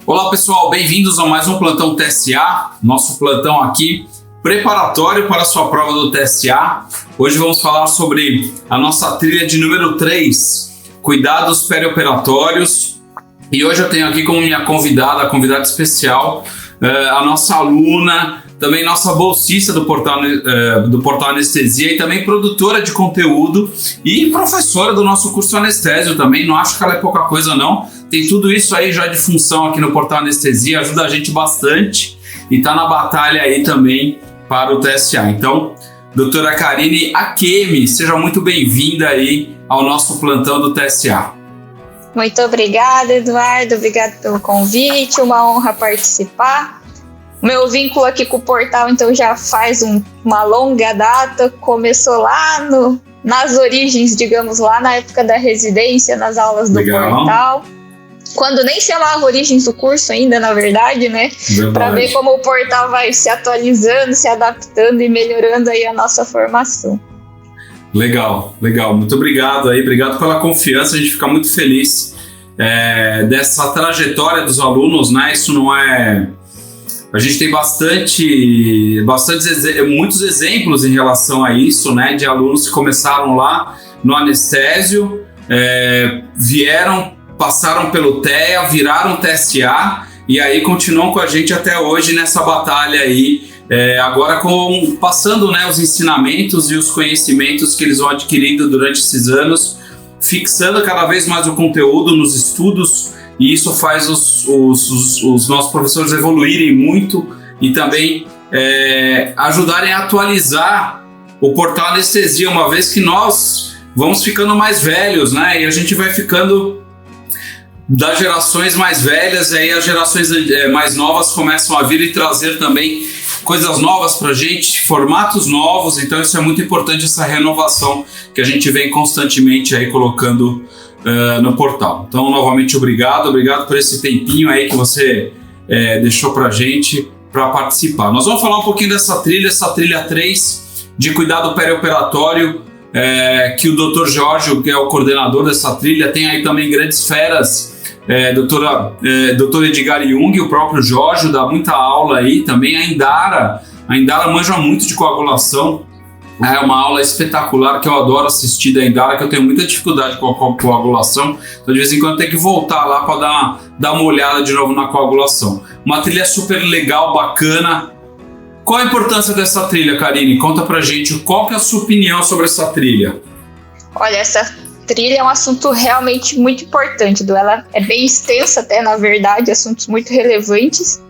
Olá pessoal, bem-vindos a mais um Plantão TSA, nosso plantão aqui preparatório para a sua prova do TSA. Hoje vamos falar sobre a nossa trilha de número 3, cuidados perioperatórios. E hoje eu tenho aqui como minha convidada especial, a nossa aluna, também nossa bolsista do Portal Anestesia e também produtora de conteúdo e professora do nosso curso Anestésio também. Não acho que ela é pouca coisa não. Tem tudo isso aí já de função aqui no Portal Anestesia, ajuda a gente bastante e está na batalha aí também para o TSA. Então, doutora Karine Akemi, seja muito bem-vinda aí ao nosso plantão do TSA. Muito obrigada, Eduardo, obrigado pelo convite, uma honra participar. Meu vínculo aqui com o portal, então, já faz uma longa data, começou lá nas origens, digamos, lá na época da residência, nas aulas do portal. Quando nem chamava origens do curso ainda, na verdade, né? Para ver como o portal vai se atualizando, se adaptando e melhorando aí a nossa formação. Legal. Muito obrigado aí, obrigado pela confiança, a gente fica muito feliz dessa trajetória dos alunos, né? Isso não é... A gente tem muitos exemplos em relação a isso, né? De alunos que começaram lá no anestésio, passaram pelo TEA, viraram TSA e aí continuam com a gente até hoje nessa batalha aí, agora passando, né, os ensinamentos e os conhecimentos que eles vão adquirindo durante esses anos, fixando cada vez mais o conteúdo nos estudos, e isso faz os nossos professores evoluírem muito e também ajudarem a atualizar o Portal Anestesia, uma vez que nós vamos ficando mais velhos, né, e a gente vai ficando das gerações mais velhas, aí as gerações mais novas começam a vir e trazer também coisas novas pra gente, formatos novos, então isso é muito importante, essa renovação que a gente vem constantemente aí colocando no portal. Então, novamente, obrigado por esse tempinho aí que você deixou pra gente para participar. Nós vamos falar um pouquinho essa trilha 3 de cuidado perioperatório, que o Dr. Jorge, que é o coordenador dessa trilha, tem aí também grandes feras, Dr. Edgar Jung, o próprio Jorge dá muita aula aí, também a Indara manja muito de coagulação, é uma aula espetacular que eu adoro assistir da Indara, que eu tenho muita dificuldade com a coagulação, então de vez em quando tem que voltar lá para dar uma olhada de novo na coagulação. Uma trilha super legal, bacana. Qual a importância dessa trilha, Karine? Conta pra gente, qual que é a sua opinião sobre essa trilha? Olha, essa trilha é um assunto realmente muito importante, ela é bem extensa até, na verdade, assuntos muito relevantes.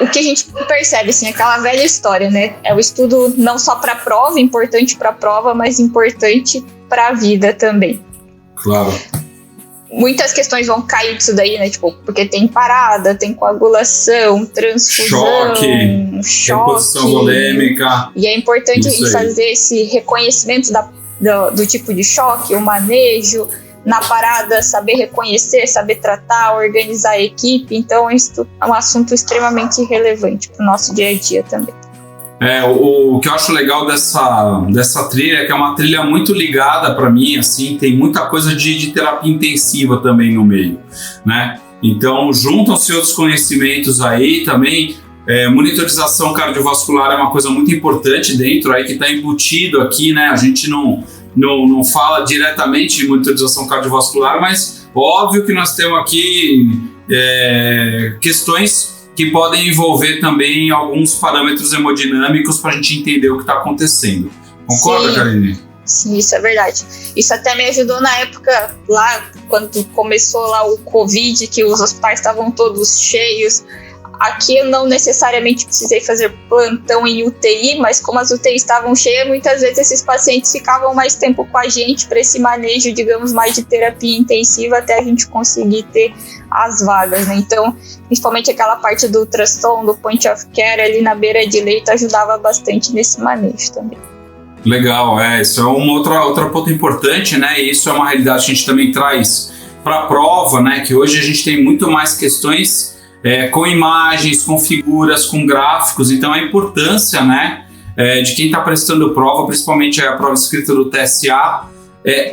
O que a gente percebe, assim, aquela velha história, né? É o estudo não só para a prova, importante para a prova, mas importante para a vida também. Claro. Muitas questões vão cair disso daí, né? Tipo, porque tem parada, tem coagulação, transfusão, choque, reposição volêmica. E é importante a gente fazer esse reconhecimento do tipo de choque, o manejo, na parada, saber reconhecer, saber tratar, organizar a equipe. Então, isso é um assunto extremamente relevante para o nosso dia a dia também. O que eu acho legal dessa trilha é que é uma trilha muito ligada para mim, assim, tem muita coisa de terapia intensiva também no meio, né? Então, juntam-se outros conhecimentos aí também, Monitorização cardiovascular é uma coisa muito importante dentro, aí que está embutido aqui, né? A gente não fala diretamente de monitorização cardiovascular, mas óbvio que nós temos aqui questões que podem envolver também alguns parâmetros hemodinâmicos para a gente entender o que está acontecendo. Concorda, Karine? Sim, isso é verdade. Isso até me ajudou na época, lá, quando começou lá o Covid, que os hospitais estavam todos cheios. Aqui eu não necessariamente precisei fazer plantão em UTI, mas como as UTIs estavam cheias, muitas vezes esses pacientes ficavam mais tempo com a gente para esse manejo, digamos, mais de terapia intensiva até a gente conseguir ter as vagas, né? Então, principalmente aquela parte do ultrassom, do point of care ali na beira de leito ajudava bastante nesse manejo também. Legal, isso é uma outra ponto importante, né? E isso é uma realidade que a gente também traz para a prova, né? Que hoje a gente tem muito mais questões com imagens, com figuras, com gráficos. Então a importância, né, de quem está prestando prova, principalmente a prova escrita do TSA,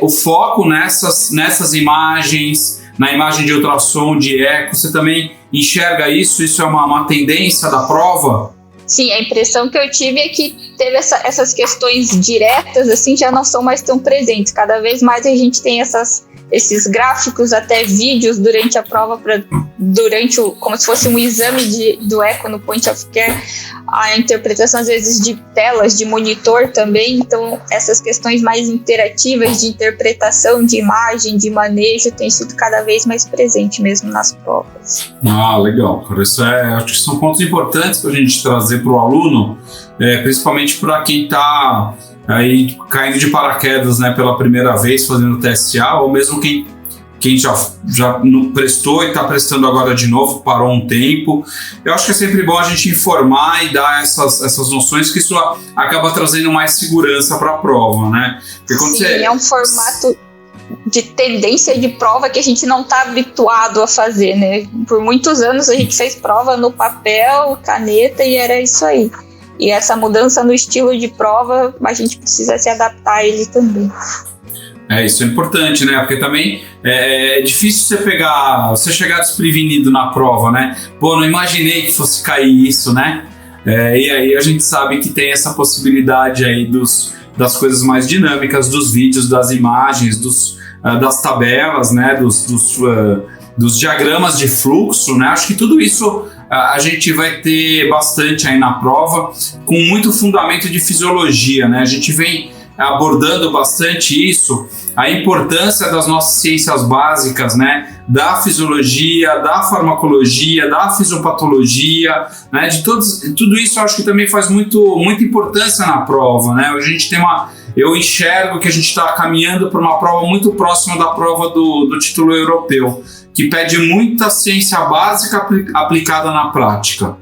o foco nessas imagens, na imagem de ultrassom, de eco. Você também enxerga isso? Isso é uma tendência da prova? Sim, a impressão que eu tive é que teve essas questões diretas, assim, já não são mais tão presentes. Cada vez mais a gente tem esses gráficos, até vídeos durante a prova, como se fosse um exame do eco no point of care, a interpretação às vezes de telas, de monitor também. Então essas questões mais interativas de interpretação de imagem, de manejo, tem sido cada vez mais presente mesmo nas provas. Legal, cara. Acho que são pontos importantes para a gente trazer para o aluno, principalmente para quem está aí caindo de paraquedas, né, pela primeira vez fazendo o TSA, ou mesmo quem já não prestou e está prestando agora de novo, parou um tempo. Eu acho que é sempre bom a gente informar e dar essas noções, que isso acaba trazendo mais segurança para a prova, né? Sim, é um formato de tendência de prova que a gente não está habituado a fazer, né? Por muitos anos a gente fez prova no papel, caneta, e era isso aí. E essa mudança no estilo de prova, a gente precisa se adaptar a ele também. Isso é importante, né? Porque também é difícil você chegar desprevenido na prova, né? Não imaginei que fosse cair isso, né? E aí a gente sabe que tem essa possibilidade aí das coisas mais dinâmicas, dos vídeos, das imagens, das tabelas, né? Dos diagramas de fluxo, né? Acho que tudo isso a gente vai ter bastante aí na prova, com muito fundamento de fisiologia, né? A gente vem abordando bastante isso, a importância das nossas ciências básicas, né? Da fisiologia, da farmacologia, da fisiopatologia, né? De tudo isso eu acho que também faz muita importância na prova, né? Hoje a gente tem eu enxergo que a gente está caminhando para uma prova muito próxima da prova do título europeu, que pede muita ciência básica aplicada na prática.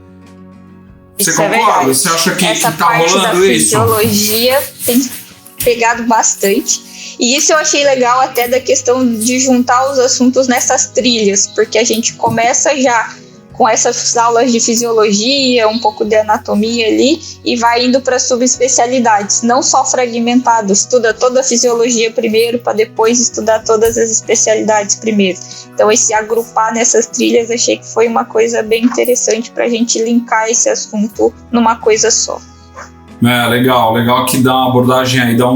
Você concorda? Você acha que está rolando isso? Essa parte da fisiologia tem pegado bastante. E isso eu achei legal até da questão de juntar os assuntos nessas trilhas, porque a gente começa já com essas aulas de fisiologia, um pouco de anatomia ali, e vai indo para subespecialidades, não só fragmentado, estuda toda a fisiologia primeiro, para depois estudar todas as especialidades primeiro. Então esse agrupar nessas trilhas, achei que foi uma coisa bem interessante para a gente linkar esse assunto numa coisa só. Legal que dá uma abordagem aí, dá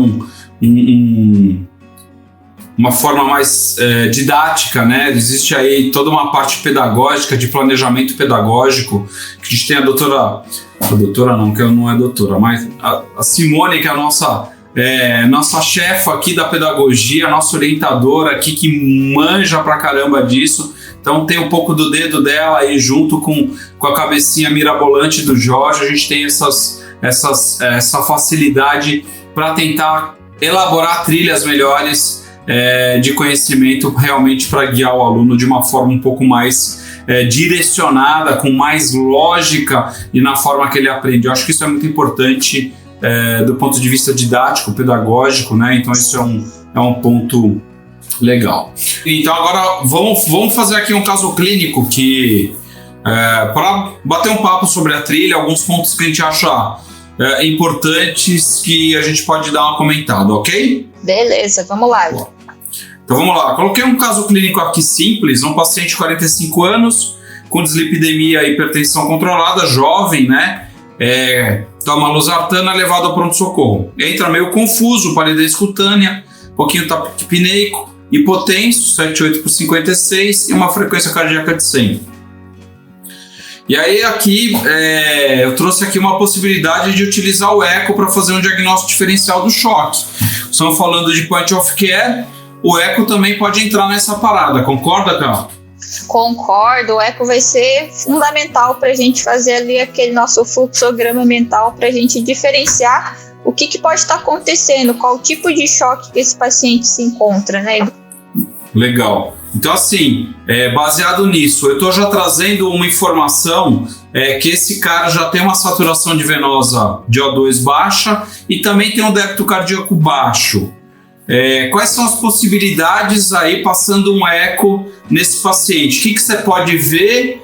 uma forma mais didática, né? Existe aí toda uma parte pedagógica, de planejamento pedagógico, que a gente tem a doutora não, que não é doutora, mas a Simone, que é a nossa chefa aqui da pedagogia, nossa orientadora aqui, que manja pra caramba disso. Então tem um pouco do dedo dela aí junto com a cabecinha mirabolante do Jorge. A gente tem essa facilidade para tentar elaborar trilhas melhores de conhecimento, realmente para guiar o aluno de uma forma um pouco mais direcionada, com mais lógica e na forma que ele aprende. Eu acho que isso é muito importante do ponto de vista didático, pedagógico, né? Então isso é um ponto legal. Então agora vamos fazer aqui um caso clínico que para bater um papo sobre a trilha, alguns pontos que a gente acha importantes que a gente pode dar uma comentada, ok? Beleza, vamos lá. Então vamos lá, coloquei um caso clínico aqui simples, um paciente de 45 anos com dislipidemia e hipertensão controlada, jovem, né? Toma losartana, levado ao pronto-socorro. Entra meio confuso, palidez cutânea, pouquinho taquipneico, hipotenso, 78 por 56 e uma frequência cardíaca de 100. E aí aqui eu trouxe aqui uma possibilidade de utilizar o eco para fazer um diagnóstico diferencial do choque. Estamos falando de point of care, o eco também pode entrar nessa parada, concorda, Carol? Concordo, o eco vai ser fundamental para a gente fazer ali aquele nosso fluxograma mental, para a gente diferenciar o que pode estar acontecendo, qual tipo de choque que esse paciente se encontra, né? Legal. Então, assim, baseado nisso, eu estou já trazendo uma informação que esse cara já tem uma saturação de venosa de O2 baixa e também tem um débito cardíaco baixo. Quais são as possibilidades aí passando um eco nesse paciente? O que você pode ver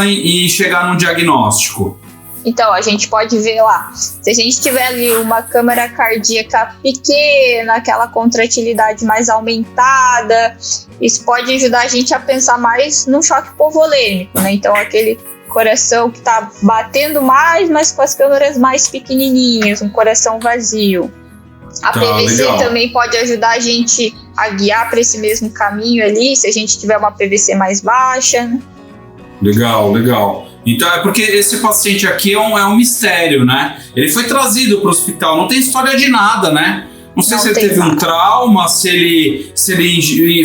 e chegar num diagnóstico? Então, a gente pode ver lá, se a gente tiver ali uma câmara cardíaca pequena, aquela contratilidade mais aumentada, isso pode ajudar a gente a pensar mais num choque hipovolêmico, né? Então, aquele coração que está batendo mais, mas com as câmaras mais pequenininhas, um coração vazio. A PVC legal. Também pode ajudar a gente a guiar para esse mesmo caminho ali, se a gente tiver uma PVC mais baixa, né? Legal. Então é porque esse paciente aqui é um mistério, né? Ele foi trazido para o hospital, não tem história de nada, né? Não sei se ele teve um trauma, se ele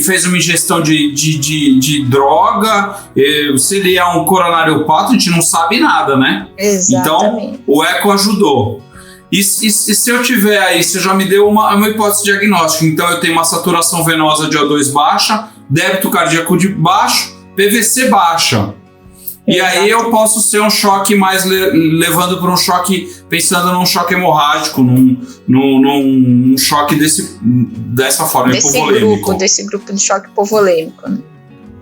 fez uma ingestão de droga, se ele é um coronariopata, a gente não sabe nada, né? Exatamente. Então o eco ajudou. E se eu tiver aí, você já me deu uma hipótese diagnóstica, então eu tenho uma saturação venosa de O2 baixa, débito cardíaco de baixo, PVC baixa. E aí eu posso ser um choque mais levando para um choque, pensando num choque hemorrágico, num choque dessa forma, hipovolêmico. Desse grupo de choque hipovolêmico, né?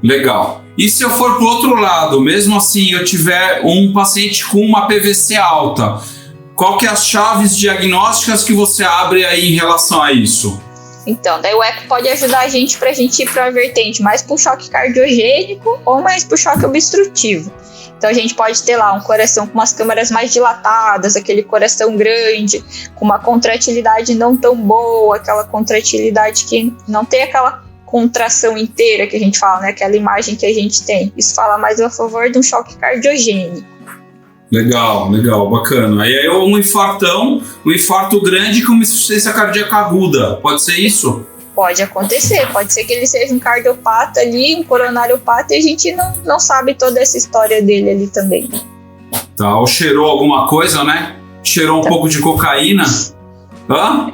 Legal. E se eu for pro outro lado, mesmo assim eu tiver um paciente com uma PVC alta, qual que é as chaves diagnósticas que você abre aí em relação a isso? Então, daí o eco pode ajudar a gente para a gente ir para uma vertente mais para o choque cardiogênico ou mais para o choque obstrutivo. Então, a gente pode ter lá um coração com umas câmaras mais dilatadas, aquele coração grande, com uma contratilidade não tão boa, aquela contratilidade que não tem aquela contração inteira que a gente fala, né? Aquela imagem que a gente tem. Isso fala mais a favor de um choque cardiogênico. Legal, bacana. Aí é um infarto grande com uma insuficiência cardíaca aguda. Pode ser isso? Pode acontecer. Pode ser que ele seja um cardiopata ali, um coronariopata, e a gente não sabe toda essa história dele ali também. Tá, ou cheirou alguma coisa, né? Cheirou um pouco de cocaína. Hã?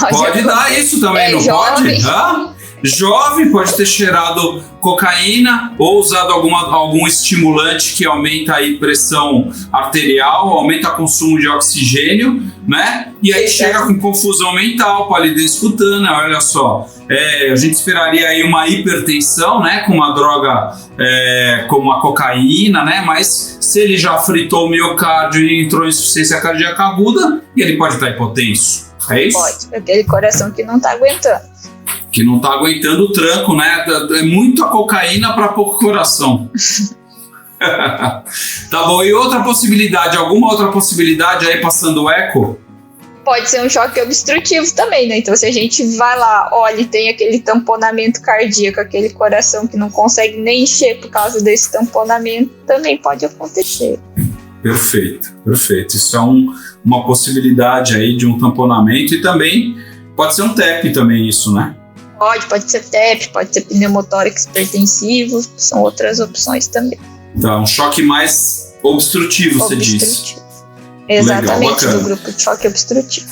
Pode dar isso também, não jovem. Pode? Hã? Jovem, pode ter cheirado cocaína ou usado algum estimulante que aumenta a pressão arterial, aumenta o consumo de oxigênio, né? E aí chega com confusão mental, palidez cutânea, olha só. A gente esperaria aí uma hipertensão, né? Com uma droga como a cocaína, né? Mas se ele já fritou o miocárdio e entrou em insuficiência cardíaca aguda, ele pode estar hipotenso. É isso? Pode, aquele coração que não está aguentando. Que não tá aguentando o tranco, né? É muita cocaína para pouco coração. Tá bom, e alguma outra possibilidade aí passando o eco? Pode ser um choque obstrutivo também, né? Então, se a gente vai lá, olha, e tem aquele tamponamento cardíaco, aquele coração que não consegue nem encher por causa desse tamponamento, também pode acontecer. Perfeito. Isso é uma possibilidade aí de um tamponamento e também pode ser um TEP também isso, né? Pode ser TEP, pode ser pneumotórax hipertensivo, são outras opções também. Então, um choque mais obstrutivo, você disse. Exatamente, legal, do grupo de choque obstrutivo.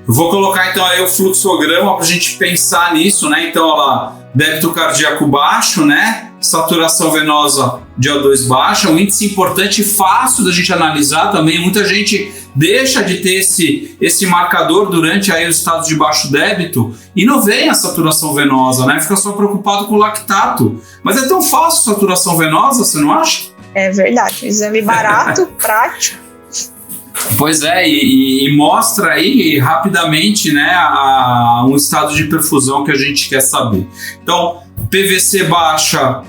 Vou colocar então aí o fluxograma para a gente pensar nisso, né? Então, olha lá, débito cardíaco baixo, né? Saturação venosa de O2 baixa, um índice importante e fácil da gente analisar também. Muita gente deixa de ter esse marcador durante aí os estados de baixo débito e não vem a saturação venosa, né? Fica só preocupado com o lactato. Mas é tão fácil saturação venosa, você não acha? É verdade, exame barato, prático. Pois é, e mostra aí rapidamente, né, um estado de perfusão que a gente quer saber. Então, PVC baixa,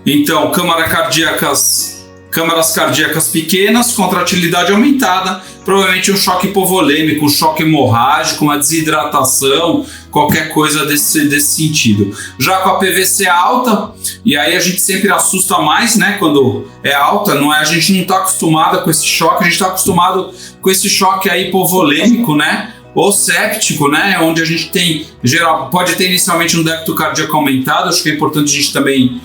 Então, câmaras cardíacas pequenas, contratilidade aumentada, provavelmente um choque hipovolêmico, um choque hemorrágico, uma desidratação, qualquer coisa desse sentido. Já com a PVC alta, e aí a gente sempre assusta mais, né, quando é alta, a gente não está acostumado com esse choque, a gente está acostumado com esse choque aí hipovolêmico, né, ou séptico, né, onde a gente tem, pode ter inicialmente um débito cardíaco aumentado, acho que é importante a gente também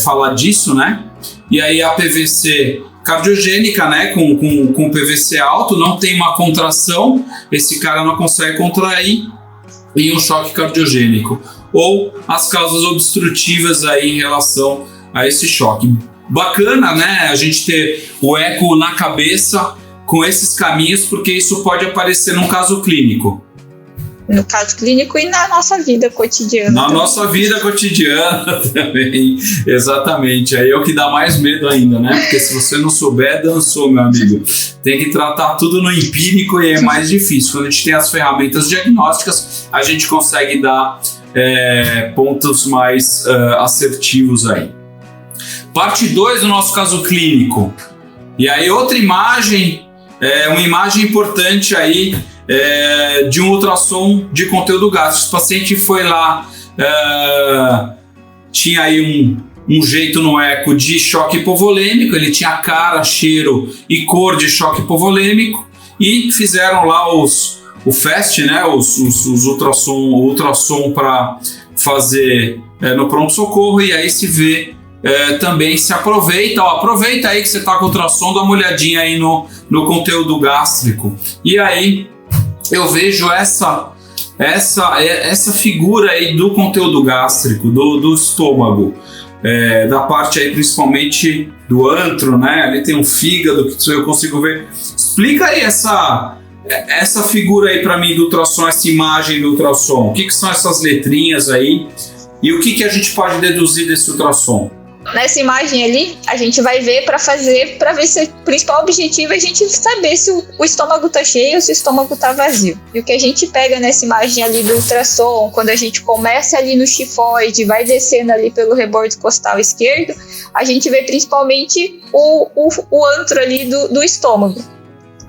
falar disso, né, e aí a PVC cardiogênica, né, com PVC alto, não tem uma contração, esse cara não consegue contrair, e um choque cardiogênico, ou as causas obstrutivas aí em relação a esse choque. Bacana, né, a gente ter o eco na cabeça com esses caminhos, porque isso pode aparecer num caso clínico. No caso clínico e na nossa vida cotidiana. Na nossa vida cotidiana também, exatamente. Aí é o que dá mais medo ainda, né? Porque se você não souber, dançou, meu amigo. Tem que tratar tudo no empírico e é mais difícil. Quando a gente tem as ferramentas diagnósticas, a gente consegue dar pontos mais assertivos aí. Parte 2 do nosso caso clínico. E aí outra imagem, uma imagem importante aí, de um ultrassom de conteúdo gástrico. O paciente foi lá, tinha aí um jeito no eco de choque hipovolêmico, ele tinha cara, cheiro e cor de choque hipovolêmico, e fizeram lá o FAST, né, os ultrassom para fazer no pronto-socorro, e aí se vê, também se aproveita aí que você está com o ultrassom, dá uma olhadinha aí no conteúdo gástrico, e aí eu vejo essa figura aí do conteúdo gástrico, do estômago, da parte aí principalmente do antro, né? Ali tem um fígado que eu consigo ver. Explica aí essa figura aí para mim do ultrassom, essa imagem do ultrassom. O que são essas letrinhas aí e o que a gente pode deduzir desse ultrassom? Nessa imagem ali, a gente vai ver para ver se o principal objetivo é a gente saber se o estômago tá cheio ou se o estômago tá vazio. E o que a gente pega nessa imagem ali do ultrassom, quando a gente começa ali no tifoide, vai descendo ali pelo rebordo costal esquerdo, a gente vê principalmente o antro ali do estômago.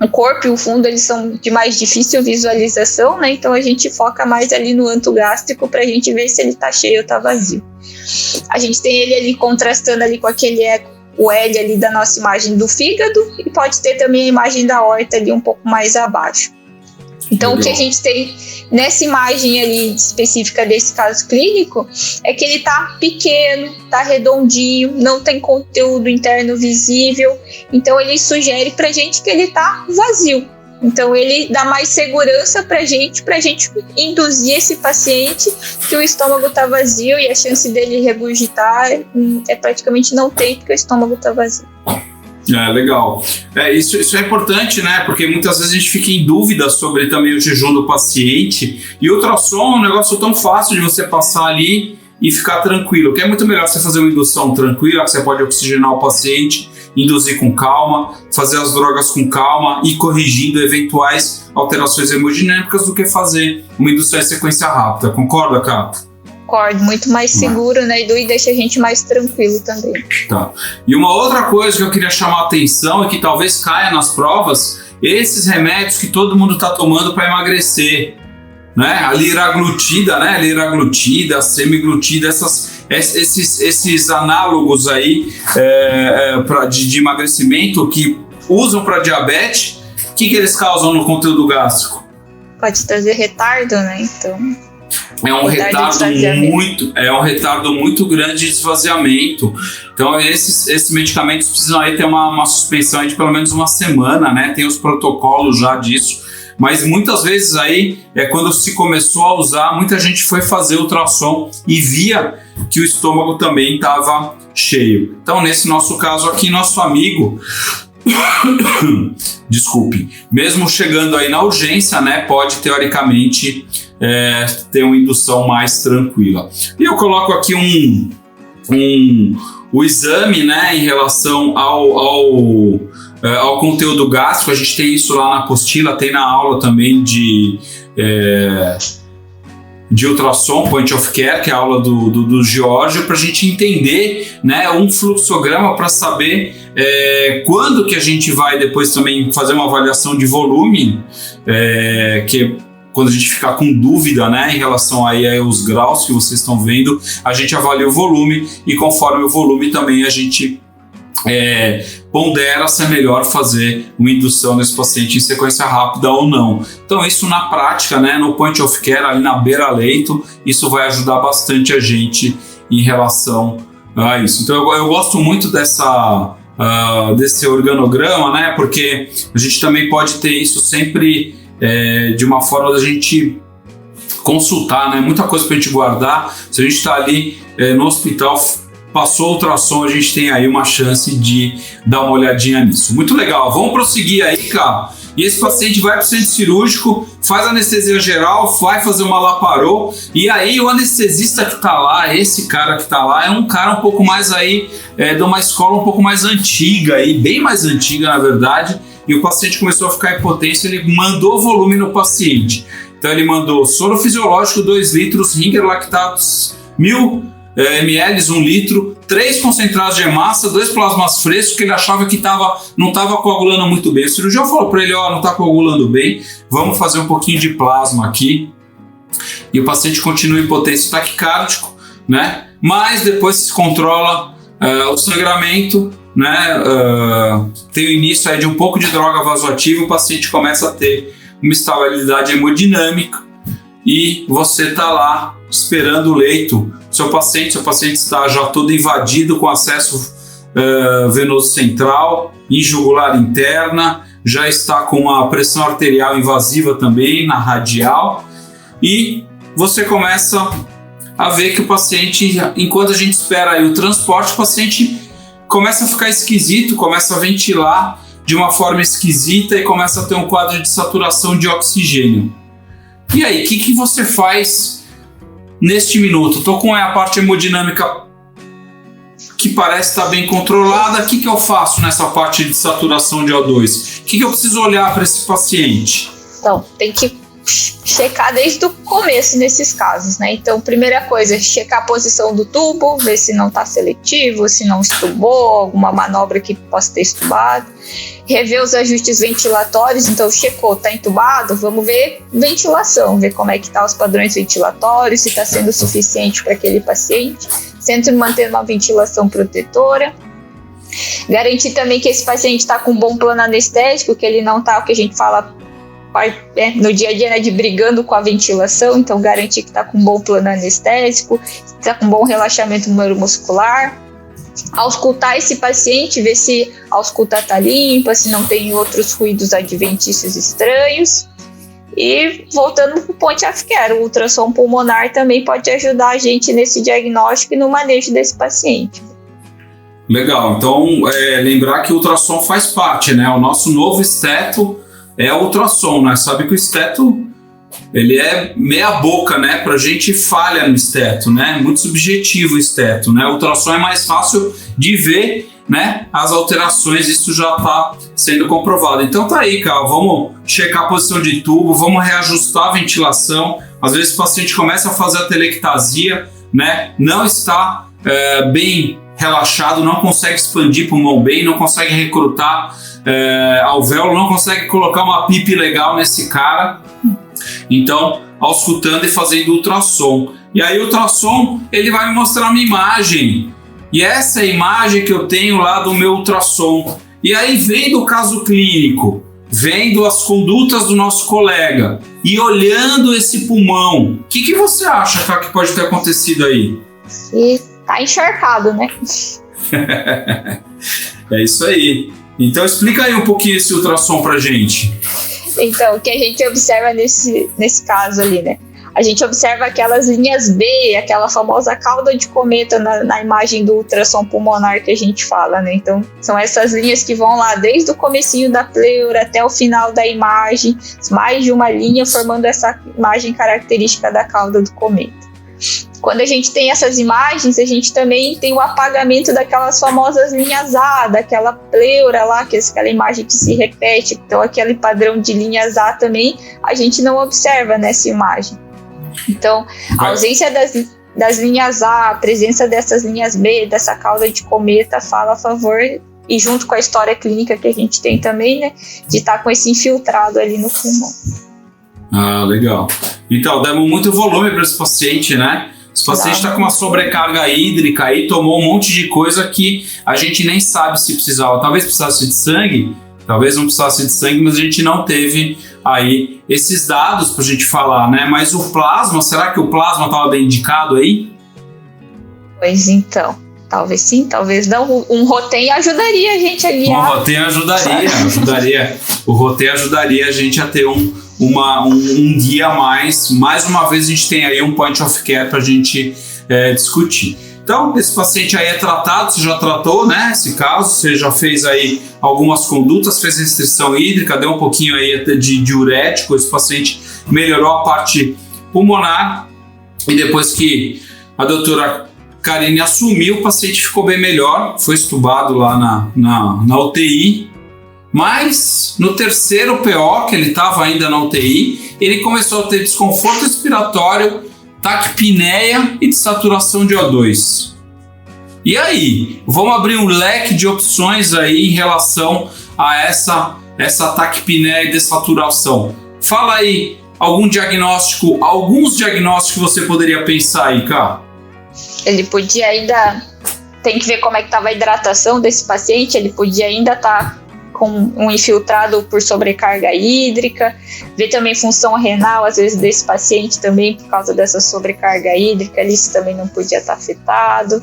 O corpo e o fundo, eles são de mais difícil visualização, né? Então a gente foca mais ali no antro gástrico pra gente ver se ele tá cheio ou tá vazio. A gente tem ele ali contrastando ali com aquele eco, o L ali da nossa imagem do fígado, e pode ter também a imagem da aorta ali um pouco mais abaixo. Então, legal. O que a gente tem nessa imagem ali específica desse caso clínico é que ele tá pequeno, tá redondinho, não tem conteúdo interno visível, então ele sugere pra gente que ele tá vazio. Então ele dá mais segurança pra gente induzir esse paciente que o estômago tá vazio, e a chance dele regurgitar praticamente não tem, porque o estômago tá vazio. Legal. Isso é importante, né? Porque muitas vezes a gente fica em dúvida sobre também o jejum do paciente, e o ultrassom é um negócio tão fácil de você passar ali e ficar tranquilo, que é muito melhor você fazer uma indução tranquila, que você pode oxigenar o paciente, induzir com calma, fazer as drogas com calma e corrigindo eventuais alterações hemodinâmicas, do que fazer uma indução em sequência rápida. Concorda, Cato? Concordo, muito mais seguro, né, Edu, e deixa a gente mais tranquilo também. Tá. E uma outra coisa que eu queria chamar a atenção e que talvez caia nas provas, esses remédios que todo mundo está tomando para emagrecer, né? A liraglutida, a semiglutida, esses análogos aí de emagrecimento que usam para diabetes, o que eles causam no conteúdo gástrico? Pode trazer retardo, né? Então... É um retardo muito grande de esvaziamento. Então, esses medicamentos precisam aí ter uma suspensão aí de pelo menos uma semana, né? Tem os protocolos já disso. Mas muitas vezes aí, quando se começou a usar, muita gente foi fazer ultrassom e via que o estômago também estava cheio. Então, nesse nosso caso aqui, nosso amigo... Desculpe. Mesmo chegando aí na urgência, né? Pode, teoricamente... ter uma indução mais tranquila. E eu coloco aqui o exame, né, em relação ao conteúdo gástrico. A gente tem isso lá na apostila, tem na aula também de de ultrassom, point of care, que é a aula do Giorgio, para a gente entender, né, um fluxograma para saber quando que a gente vai depois também fazer uma avaliação de volume, que quando a gente ficar com dúvida, né, em relação aí aos graus que vocês estão vendo, a gente avalia o volume e conforme o volume também a gente pondera se é melhor fazer uma indução nesse paciente em sequência rápida ou não. Então isso na prática, né, no point of care, ali na beira-leito, isso vai ajudar bastante a gente em relação a isso. Então eu gosto muito desse organograma, né, porque a gente também pode ter isso sempre de uma forma da gente consultar, né, muita coisa para a gente guardar. Se a gente está ali no hospital, passou o ultrassom, a gente tem aí uma chance de dar uma olhadinha nisso. Muito legal, vamos prosseguir aí, cara. E esse paciente vai para o centro cirúrgico, faz anestesia geral, vai fazer uma laparô, e aí o anestesista que está lá, esse cara que está lá, é um cara um pouco mais aí, de uma escola um pouco mais antiga, aí, bem mais antiga na verdade, e o paciente começou a ficar hipotenso, ele mandou volume no paciente. Então ele mandou soro fisiológico 2 litros, Ringer lactatos 1000 ml, 1 litro, 3 concentrados de hemácia, 2 plasmas frescos, que ele achava que não estava coagulando muito bem. O cirurgião falou para ele, não está coagulando bem, vamos fazer um pouquinho de plasma aqui. E o paciente continua hipotenso taquicárdico, né? Mas depois se controla o sangramento, né? Tem o início aí de um pouco de droga vasoativa, o paciente começa a ter uma estabilidade hemodinâmica e você está lá esperando o leito. Seu paciente está já todo invadido com acesso venoso central, injugular interna, já está com uma pressão arterial invasiva também na radial, e você começa a ver que o paciente, enquanto a gente espera aí o transporte, o paciente começa a ficar esquisito, começa a ventilar de uma forma esquisita e começa a ter um quadro de saturação de oxigênio. E aí, o que você faz neste minuto? Estou com a parte hemodinâmica que parece estar bem controlada. O que eu faço nessa parte de saturação de O2? O que eu preciso olhar para esse paciente? Então, tem que checar desde o começo nesses casos, né? Então, primeira coisa, checar a posição do tubo, ver se não está seletivo, se não estubou, alguma manobra que possa ter estubado. Rever os ajustes ventilatórios, então checou, está entubado, vamos ver ventilação, ver como é que tá os padrões ventilatórios, se está sendo suficiente para aquele paciente, sempre mantendo uma ventilação protetora. Garantir também que esse paciente está com um bom plano anestésico, que ele não está, o que a gente fala no dia a dia, né, de brigando com a ventilação, então garantir que está com um bom plano anestésico, está com um bom relaxamento neuromuscular. Auscultar esse paciente, ver se a ausculta está limpa, se não tem outros ruídos adventícios estranhos. E voltando para o point of care, o ultrassom pulmonar também pode ajudar a gente nesse diagnóstico e no manejo desse paciente. Legal, então lembrar que o ultrassom faz parte, né? O nosso novo esteto é o ultrassom, né? Sabe que o esteto, ele é meia boca, né? Pra gente falha no esteto, né? Muito subjetivo o esteto, né? O ultrassom é mais fácil de ver, né, as alterações, isso já está sendo comprovado. Então tá aí, cara, vamos checar a posição de tubo, vamos reajustar a ventilação. Às vezes o paciente começa a fazer a telectasia, né? Não está bem relaxado, não consegue expandir pulmão bem, não consegue recrutar alvéolo, não consegue colocar uma PIP legal nesse cara. Então, auscultando e fazendo ultrassom. E aí o ultrassom, ele vai me mostrar uma imagem. E essa é a imagem que eu tenho lá do meu ultrassom. E aí, vendo o caso clínico, vendo as condutas do nosso colega e olhando esse pulmão, o que você acha, cara, que pode ter acontecido aí? E tá encharcado, né? É isso aí. Então explica aí um pouquinho esse ultrassom pra gente. Então, o que a gente observa nesse caso ali, né? A gente observa aquelas linhas B, aquela famosa cauda de cometa na imagem do ultrassom pulmonar que a gente fala, né? Então, são essas linhas que vão lá desde o comecinho da pleura até o final da imagem, mais de uma linha formando essa imagem característica da cauda do cometa. Quando a gente tem essas imagens, a gente também tem o apagamento daquelas famosas linhas A, daquela pleura lá, que é aquela imagem que se repete. Então, aquele padrão de linhas A também a gente não observa nessa imagem. Então, a ausência das linhas A, a presença dessas linhas B, dessa cauda de cometa, fala a favor, e junto com a história clínica que a gente tem também, né, de estar com esse infiltrado ali no pulmão. Ah, legal. Então, demos muito volume para esse paciente, né? Esse paciente está com uma sobrecarga hídrica aí, tomou um monte de coisa que a gente nem sabe se precisava. Talvez precisasse de sangue, talvez não precisasse de sangue, mas a gente não teve aí esses dados para a gente falar, né? Mas o plasma, será que o plasma estava bem indicado aí? Pois então, talvez sim, talvez não. Um rotem ajudaria a gente a guiar. Um rotem ajudaria. O rotem ajudaria a gente a ter um guia a mais. Mais uma vez a gente tem aí um point of care para a gente discutir. Então, esse paciente aí é tratado, você já tratou, né, esse caso, você já fez aí algumas condutas, fez restrição hídrica, deu um pouquinho aí de diurético, esse paciente melhorou a parte pulmonar, e depois que a doutora Karine assumiu, o paciente ficou bem melhor, foi estubado lá na UTI, mas no terceiro PO, que ele estava ainda na UTI, ele começou a ter desconforto respiratório, taquipneia e desaturação de O2. E aí, vamos abrir um leque de opções aí em relação a essa taquipneia e desaturação. Fala aí alguns diagnósticos que você poderia pensar aí, Cá. Ele podia ainda, tem que ver como é que estava a hidratação desse paciente, ele podia ainda estar com um infiltrado por sobrecarga hídrica, ver também função renal, às vezes, desse paciente também, por causa dessa sobrecarga hídrica, isso também não podia estar afetado.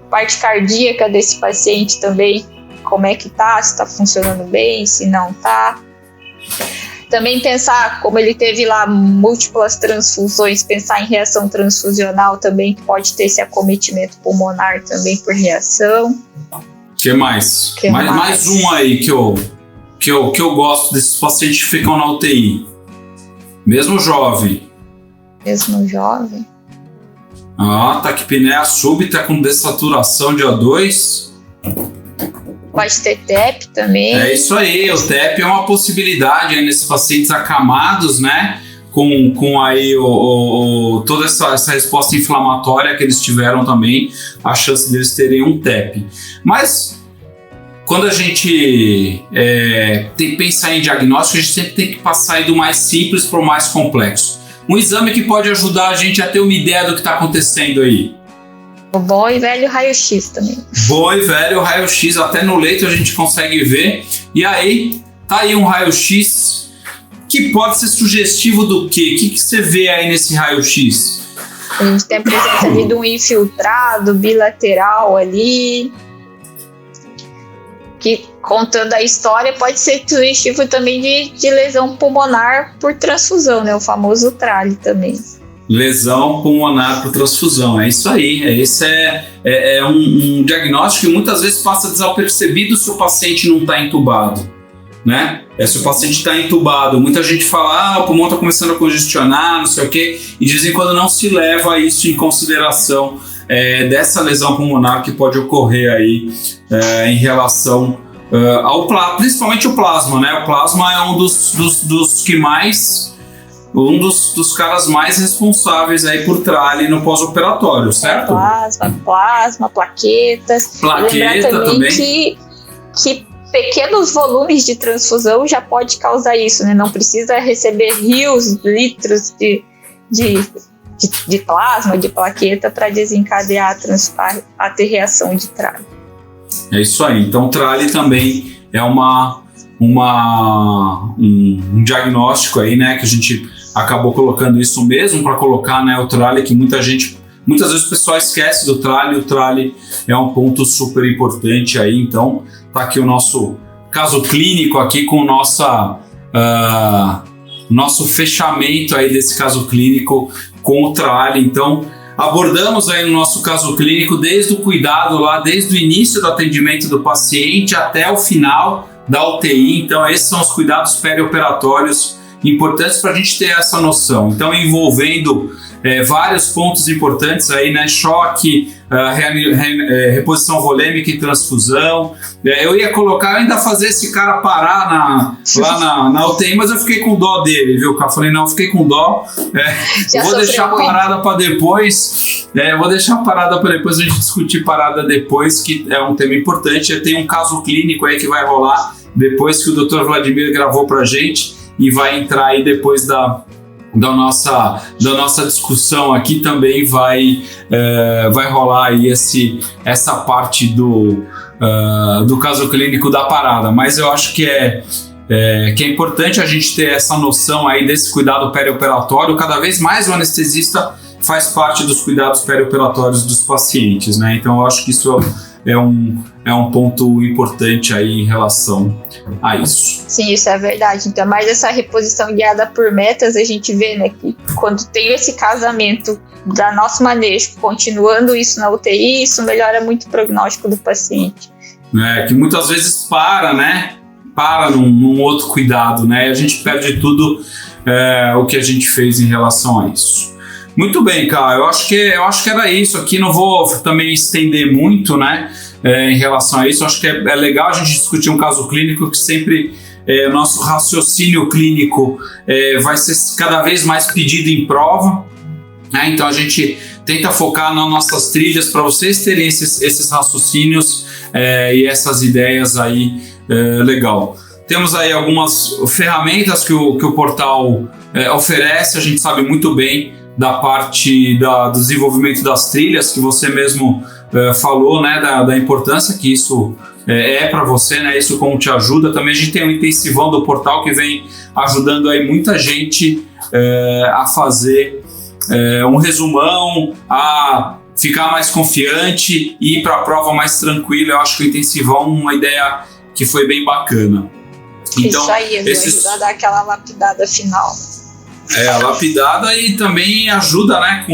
Parte cardíaca desse paciente também, como é que tá, se está funcionando bem, se não tá. Também pensar, como ele teve lá múltiplas transfusões, pensar em reação transfusional também, que pode ter esse acometimento pulmonar também por reação. Que mais? Mais um aí que eu gosto desses pacientes que ficam na UTI. Mesmo jovem. Taquipneia súbita com dessaturação de O2. Pode ter TEP também. É isso aí, o TEP é uma possibilidade aí nesses pacientes acamados, né? Com aí toda essa resposta inflamatória que eles tiveram também, a chance deles terem um TEP. Mas quando a gente tem que pensar em diagnóstico, a gente sempre tem que passar aí do mais simples para o mais complexo. Um exame que pode ajudar a gente a ter uma ideia do que está acontecendo aí. O bom e velho raio-x também. Bom e velho raio-x, até no leito a gente consegue ver. E aí, tá aí um raio-x que pode ser sugestivo do quê? O que você vê aí nesse raio-x? A gente tem a presença ali de um infiltrado bilateral ali, que, contando a história, pode ser sugestivo também de lesão pulmonar por transfusão, né? O famoso TRALI também. Lesão pulmonar por transfusão, é isso aí. Esse é um diagnóstico que muitas vezes passa desapercebido se o paciente não está entubado, né? Se o paciente está entubado, muita gente fala, o pulmão está começando a congestionar, não sei o quê, e de vez em quando não se leva isso em consideração dessa lesão pulmonar que pode ocorrer aí em relação ao plasma, principalmente o plasma, né? O plasma é um dos que mais... um dos caras mais responsáveis aí por TRALI no pós-operatório, certo? Plasma, plaquetas. Plaqueta também. Que pequenos volumes de transfusão já pode causar isso, né? Não precisa receber rios, litros de plasma, de plaqueta para desencadear a ter reação de TRALI. É isso aí. Então, TRALI também é um diagnóstico aí, né? Que a gente acabou colocando isso mesmo para colocar, né, o TRALI, que muitas vezes o pessoal esquece do TRALI. O TRALI é um ponto super importante aí. Então, tá aqui o nosso caso clínico aqui com nosso fechamento aí desse caso clínico com o TRALI. Então, abordamos aí no nosso caso clínico desde o cuidado lá, desde o início do atendimento do paciente até o final da UTI. Então, esses são os cuidados perioperatórios importantes para a gente ter essa noção. Então, envolvendo vários pontos importantes aí, né? Choque, reposição volêmica e transfusão. Eu ia ainda fazer esse cara parar lá na UTI, mas eu fiquei com dó dele, viu? Eu falei, não, eu fiquei com dó. Eu vou deixar a parada para depois. Vou deixar a parada para depois, a gente discutir parada depois, que é um tema importante. Tem um caso clínico aí que vai rolar depois que o Dr. Vladimir gravou pra gente e vai entrar aí depois da nossa discussão aqui também vai rolar aí essa parte do caso clínico da parada, mas eu acho que é importante a gente ter essa noção aí desse cuidado perioperatório. Cada vez mais o anestesista faz parte dos cuidados perioperatórios dos pacientes, né? Então eu acho que isso é um ponto importante aí em relação a isso. Sim, isso é verdade. Então, mais essa reposição guiada por metas, a gente vê, né, que quando tem esse casamento da nosso manejo, continuando isso na UTI, isso melhora muito o prognóstico do paciente. Que muitas vezes para num outro cuidado, né? E a gente perde tudo o que a gente fez em relação a isso. Muito bem, cara, eu acho que era isso aqui, não vou também estender muito, né, em relação a isso. Eu acho que é legal a gente discutir um caso clínico que sempre nosso raciocínio clínico vai ser cada vez mais pedido em prova, né? Então a gente tenta focar nas nossas trilhas para vocês terem esses raciocínios e essas ideias aí, legal. Temos aí algumas ferramentas que o portal oferece, a gente sabe muito bem da parte do desenvolvimento das trilhas, que você mesmo falou, né, da importância que isso para você, né, isso como te ajuda. Também a gente tem um intensivão do portal que vem ajudando aí muita gente a fazer um resumão, a ficar mais confiante e ir para a prova mais tranquila. Eu acho que o intensivão é uma ideia que foi bem bacana. Então, isso aí, ajuda a dar aquela lapidada final. A lapidada, e também ajuda, né,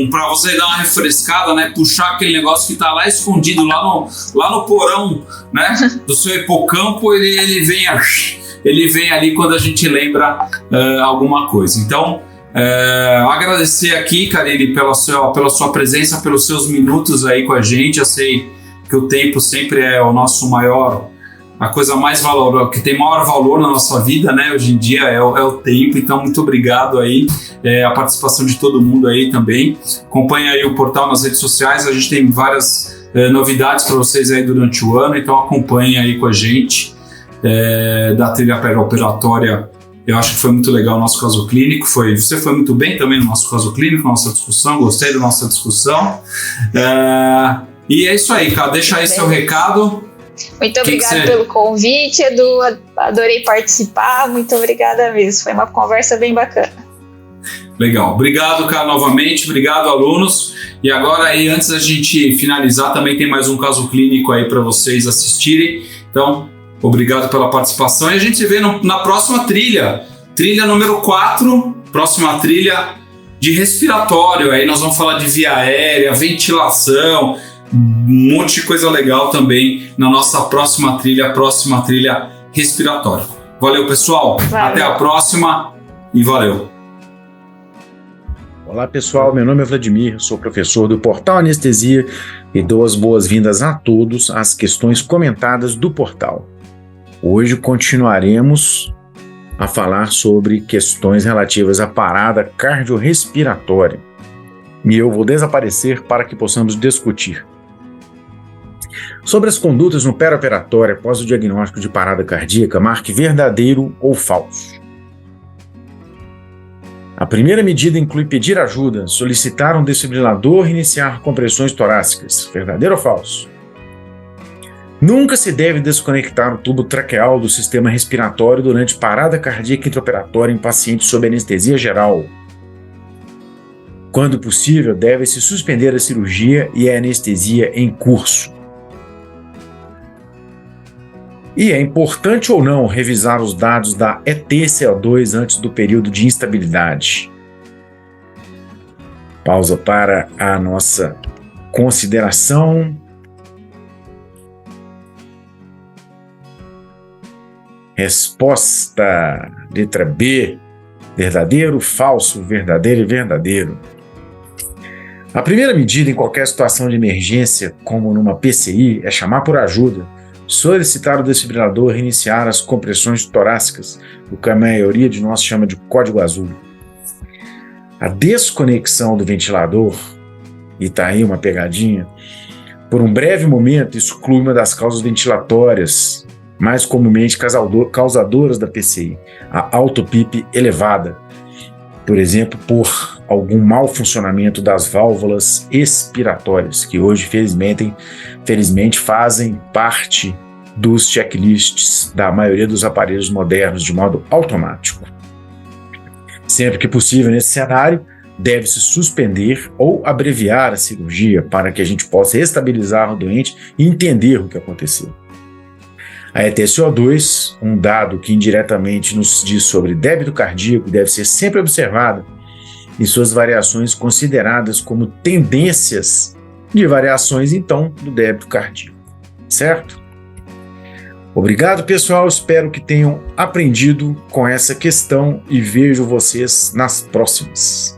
para você dar uma refrescada, né, puxar aquele negócio que tá lá escondido, lá no porão, né, do seu hipocampo, ele vem ali quando a gente lembra alguma coisa. Então, agradecer aqui, Karine, pela sua presença, pelos seus minutos aí com a gente. Eu sei que o tempo sempre é o nosso maior, a coisa mais valorosa, que tem maior valor na nossa vida, né? Hoje em dia é o tempo. Então, muito obrigado aí, a participação de todo mundo aí também. Acompanha aí o portal nas redes sociais, a gente tem várias novidades para vocês aí durante o ano, então acompanhe aí com a gente da trilha perioperatória. Eu acho que foi muito legal o nosso caso clínico. Você foi muito bem também no nosso caso clínico, na nossa discussão. Gostei da nossa discussão. E é isso aí, cara. Deixa aí seu recado. Muito obrigada pelo convite, Edu. Adorei participar. Muito obrigada mesmo. Foi uma conversa bem bacana. Legal. Obrigado, cara, novamente. Obrigado, alunos. E agora aí, antes da gente finalizar, também tem mais um caso clínico aí para vocês assistirem. Então, obrigado pela participação. E a gente se vê na próxima trilha. Trilha número 4. Próxima trilha de respiratório. Aí nós vamos falar de via aérea, ventilação, um monte de coisa legal também na nossa próxima trilha respiratória. Valeu, pessoal. Valeu. Até a próxima e valeu. Olá, pessoal. Meu nome é Vladimir, sou professor do Portal Anestesia e dou as boas-vindas a todos às questões comentadas do portal. Hoje continuaremos a falar sobre questões relativas à parada cardiorrespiratória. E eu vou desaparecer para que possamos discutir. Sobre as condutas no perioperatório após o diagnóstico de parada cardíaca, marque verdadeiro ou falso. A primeira medida inclui pedir ajuda, solicitar um desfibrilador e iniciar compressões torácicas. Verdadeiro ou falso? Nunca se deve desconectar o tubo traqueal do sistema respiratório durante parada cardíaca intraoperatória em pacientes sob anestesia geral. Quando possível, deve-se suspender a cirurgia e a anestesia em curso. E é importante ou não revisar os dados da ETCO2 antes do período de instabilidade? Pausa para a nossa consideração. Resposta, letra B. verdadeiro, falso, verdadeiro e verdadeiro. A primeira medida em qualquer situação de emergência, como numa PCI, é chamar por ajuda, solicitar o desfibrilador e iniciar as compressões torácicas, o que a maioria de nós chama de código azul. A desconexão do ventilador, e tá aí uma pegadinha, por um breve momento exclui uma das causas ventilatórias mais comumente causadoras da PCI, a autoPIP elevada, por exemplo, por algum mau funcionamento das válvulas expiratórias, que hoje, felizmente fazem parte dos checklists da maioria dos aparelhos modernos de modo automático. Sempre que possível nesse cenário, deve-se suspender ou abreviar a cirurgia para que a gente possa estabilizar o doente e entender o que aconteceu. A ETSO2, um dado que indiretamente nos diz sobre débito cardíaco, deve ser sempre observada e suas variações consideradas como tendências de variações, então, do débito cardíaco. Certo? Obrigado, pessoal. Espero que tenham aprendido com essa questão e vejo vocês nas próximas.